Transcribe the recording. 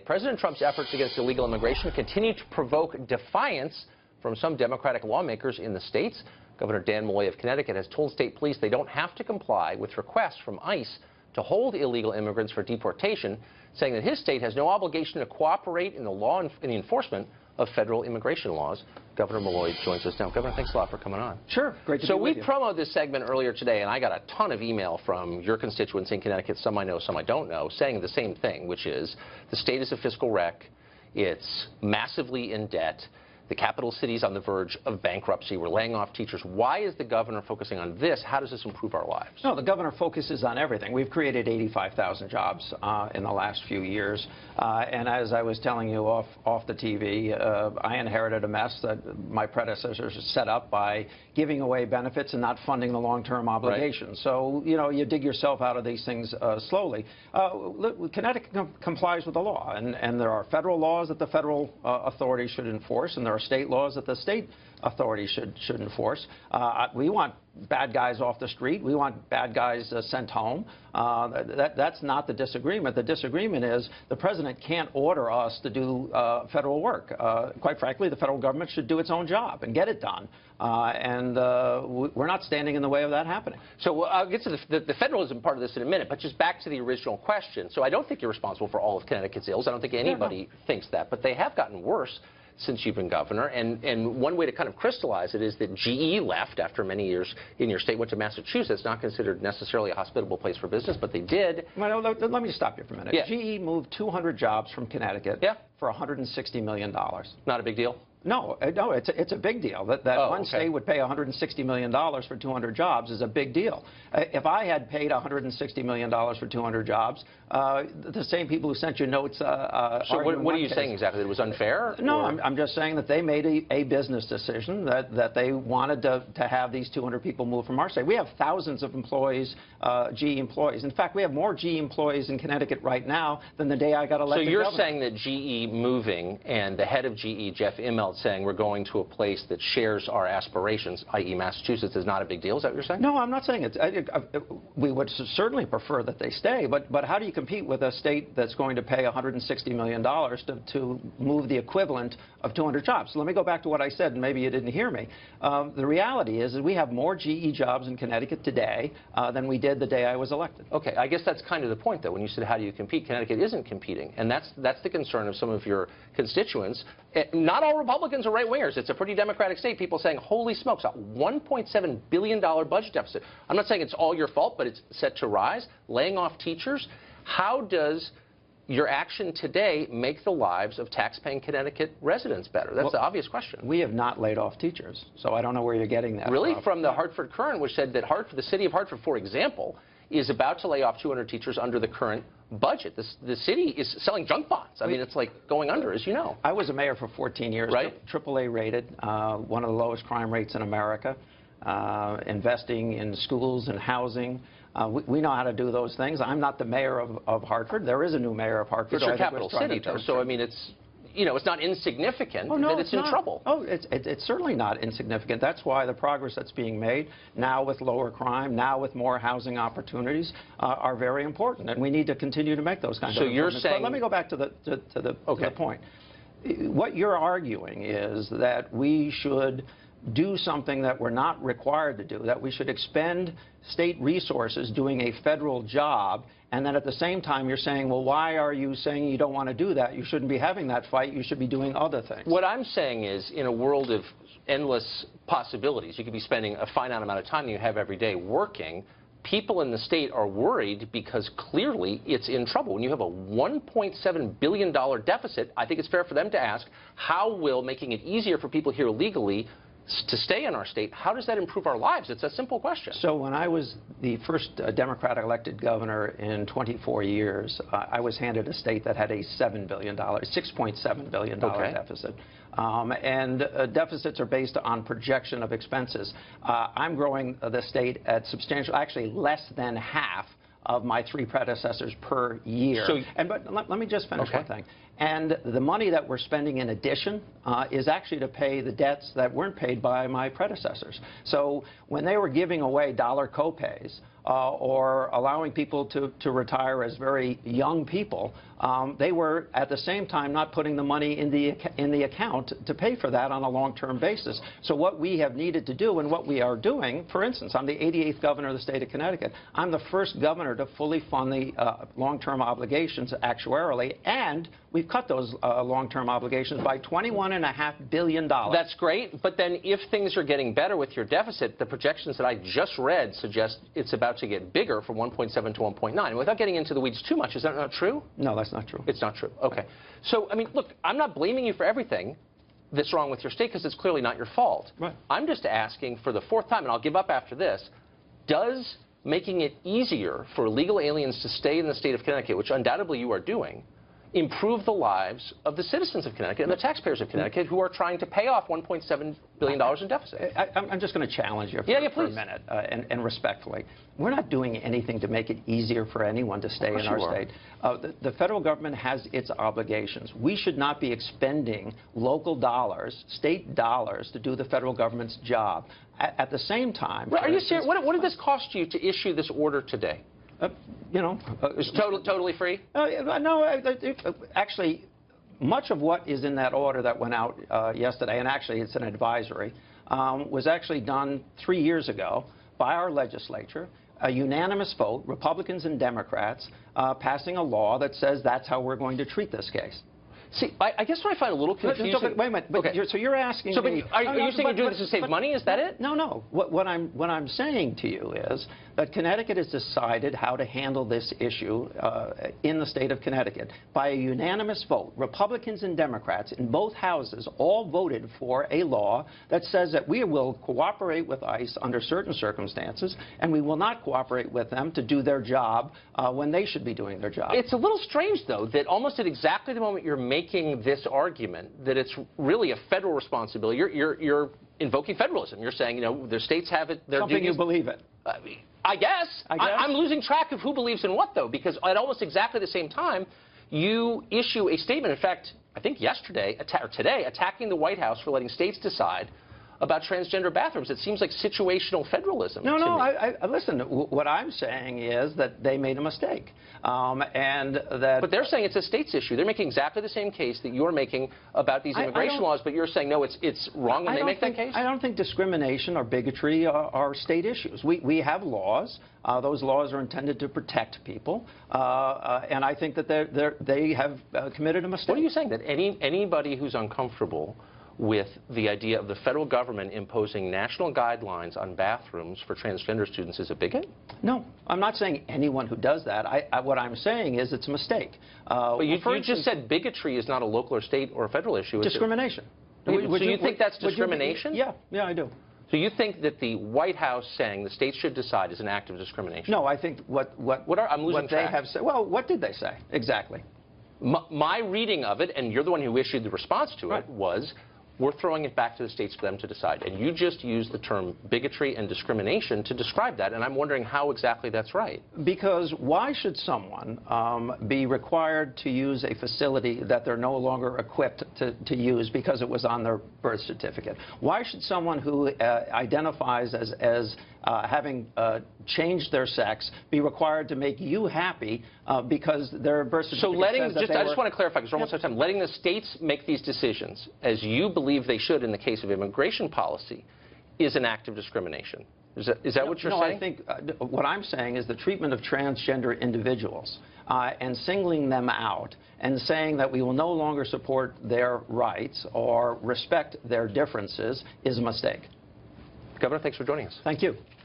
President Trump's efforts against illegal immigration continue to provoke defiance from some Democratic lawmakers in the states. Governor Dannel Malloy of Connecticut has told state police they don't have to comply with requests from ICE to hold illegal immigrants for deportation, saying that his state has no obligation to cooperate in the enforcement of federal immigration laws. Governor Malloy joins us now. Governor, thanks a lot for coming on. Sure. Great to be with you. So we promoted this segment earlier today, and I got a ton of email from your constituents in Connecticut, some I know, some I don't know, saying the same thing, which is the state is a fiscal wreck. It's massively in debt. The capital city's on the verge of bankruptcy. We're laying off teachers. Why is the governor focusing on this? How does this improve our lives? No, the governor focuses on everything. We've created 85,000 jobs in the last few years. And as I was telling you off the TV, I inherited a mess that my predecessors set up by giving away benefits and not funding the long-term obligations. Right. So, you know, you dig yourself out of these things slowly. Connecticut complies with the law, and there are federal laws that the federal authorities should enforce, and there are state laws that the state authorities should enforce. We want bad guys off the street. We want bad guys sent home. That's not the disagreement. The disagreement is the president can't order us to do federal work. Quite frankly, the federal government should do its own job and get it done. And we're not standing in the way of that happening. So I'll get to the federalism part of this in a minute, but just back to the original question. So I don't think you're responsible for all of Connecticut's ills. I don't think anybody thinks that, but they have gotten worse since you've been governor, and one way to kind of crystallize it is that GE left after many years in your state, went to Massachusetts, not considered necessarily a hospitable place for business, but they did. Well, let me stop you for a minute. Yeah. GE moved 200 jobs from Connecticut for $160 million. Not a big deal? No, it's a big deal. That one state would pay $160 million for 200 jobs is a big deal. If I had paid $160 million for 200 jobs, the same people who sent you notes. So what are you saying exactly? That it was unfair? No, I'm just saying that they made a business decision that they wanted to have these 200 people move from our state. We have thousands of employees, GE employees. In fact, we have more GE employees in Connecticut right now than the day I got elected. So you're governor. saying that GE moving and the head of GE, Jeff Immelt, saying we're going to a place that shares our aspirations, i.e. Massachusetts, is not a big deal? Is that what you're saying? No, I'm not saying it. We would certainly prefer that they stay, but how do you compete with a state that's going to pay $160 million to move the equivalent of 200 jobs? So let me go back to what I said, and maybe you didn't hear me. The reality is that we have more GE jobs in Connecticut today than we did the day I was elected. Okay, I guess that's kind of the point, though. When you said how do you compete, Connecticut isn't competing, and that's the concern of some of your constituents. Not all Republicans are right-wingers. It's a pretty Democratic state. People saying, holy smokes, a $1.7 billion budget deficit. I'm not saying it's all your fault, but it's set to rise. Laying off teachers. How does your action today make the lives of tax-paying Connecticut residents better? That's the obvious question. We have not laid off teachers, so I don't know where you're getting that Really? From the Hartford Courant, which said that the city of Hartford, for example, is about to lay off 200 teachers under the current budget. The city is selling junk bonds. I mean, it's like going under, as you know. I was a mayor for 14 years. Right. AAA rated, one of the lowest crime rates in America, investing in schools and housing. We know how to do those things. I'm not the mayor of Hartford. There is a new mayor of Hartford. It's your capital city, though. So, I mean, it's, you know, it's not insignificant that it's in trouble. Oh, it's certainly not insignificant. That's why the progress that's being made now with lower crime, now with more housing opportunities, are very important, and we need to continue to make those kinds of improvements. So you're saying. But let me go back to the point. What you're arguing is that we should do something that we're not required to do, that we should expend state resources doing a federal job, and then at the same time you're saying, well, why are you saying you don't want to do that? You shouldn't be having that fight. You should be doing other things. What I'm saying is, in a world of endless possibilities, you could be spending a finite amount of time you have every day working. People in the state are worried because clearly it's in trouble. When you have a $1.7 billion deficit, I think it's fair for them to ask, how will making it easier for people here legally to stay in our state, how does that improve our lives? It's a simple question. So when I was the first Democratic elected governor in 24 years, I was handed a state that had a $6.7 billion deficit. And deficits are based on projection of expenses. I'm growing the state at actually less than half of my three predecessors per year. But let me just finish one thing. And the money that we're spending in addition is actually to pay the debts that weren't paid by my predecessors. So when they were giving away dollar copays or allowing people to retire as very young people, they were at the same time not putting the money in the account to pay for that on a long-term basis. So what we have needed to do and what we are doing, for instance, I'm the 88th governor of the state of Connecticut. I'm the first governor to fully fund the long-term obligations actuarially, and we've cut those long-term obligations by $21.5 billion. That's great, but then if things are getting better with your deficit, the projections that I just read suggest it's about to get bigger from 1.7 to 1.9. Without getting into the weeds too much, is that not true? No, that's not true. It's not true. Okay. So, I mean, look, I'm not blaming you for everything that's wrong with your state because it's clearly not your fault. Right. I'm just asking for the fourth time, and I'll give up after this, does making it easier for illegal aliens to stay in the state of Connecticut, which undoubtedly you are doing, improve the lives of the citizens of Connecticut and the taxpayers of Connecticut who are trying to pay off $1.7 billion in deficit? I'm just going to challenge you for a minute, and respectfully. We're not doing anything to make it easier for anyone to stay in our state. The federal government has its obligations. We should not be expending local dollars, state dollars, to do the federal government's job. At the same time... Are you serious? What did this cost you to issue this order today? It's totally free? No, actually, much of what is in that order that went out yesterday, and actually it's an advisory, was actually done 3 years ago by our legislature, a unanimous vote, Republicans and Democrats, passing a law that says that's how we're going to treat this case. See, I guess what I find a little confusing... Wait a minute. So you're asking me... Are you saying you're doing this to save money? Is that it? No. What I'm saying to you is that Connecticut has decided how to handle this issue in the state of Connecticut by a unanimous vote. Republicans and Democrats in both houses all voted for a law that says that we will cooperate with ICE under certain circumstances, and we will not cooperate with them to do their job when they should be doing their job. It's a little strange, though, that almost at exactly the moment you're making this argument that it's really a federal responsibility, you're invoking federalism. You're saying, the states have it. Something you believe in. I guess. I'm losing track of who believes in what, though, because at almost exactly the same time, you issue a statement, in fact, I think yesterday, or today, attacking the White House for letting states decide about transgender bathrooms. It seems like situational federalism. No, listen, what I'm saying is that they made a mistake. But they're saying it's a state's issue. They're making exactly the same case that you're making about these immigration laws, but you're saying, no, it's wrong when they make that case? I don't think discrimination or bigotry are state issues. We have laws. Those laws are intended to protect people, and I think that they have committed a mistake. What are you saying, that anybody who's uncomfortable with the idea of the federal government imposing national guidelines on bathrooms for transgender students is a bigot? No, I'm not saying anyone who does that. What I'm saying is it's a mistake. But you just said bigotry is not a local or state or a federal issue. Discrimination. So you think that's discrimination? Yeah, I do. So you think that the White House saying the states should decide is an act of discrimination? No, I think I'm losing track. They have said. Well, what did they say exactly? My reading of it, and you're the one who issued the response to it, was we're throwing it back to the states for them to decide. And you just used the term bigotry and discrimination to describe that, and I'm wondering how exactly that's right. Because why should someone be required to use a facility that they're no longer equipped to use because it was on their birth certificate? Why should someone who identifies as having changed their sex be required to make you happy because their birth certificate says that I just want to clarify, because we're almost out of time. Letting the states make these decisions, as you believe they should in the case of immigration policy, is an act of discrimination. Is that what you're saying? No, I think what I'm saying is the treatment of transgender individuals and singling them out and saying that we will no longer support their rights or respect their differences is a mistake. Governor, thanks for joining us. Thank you.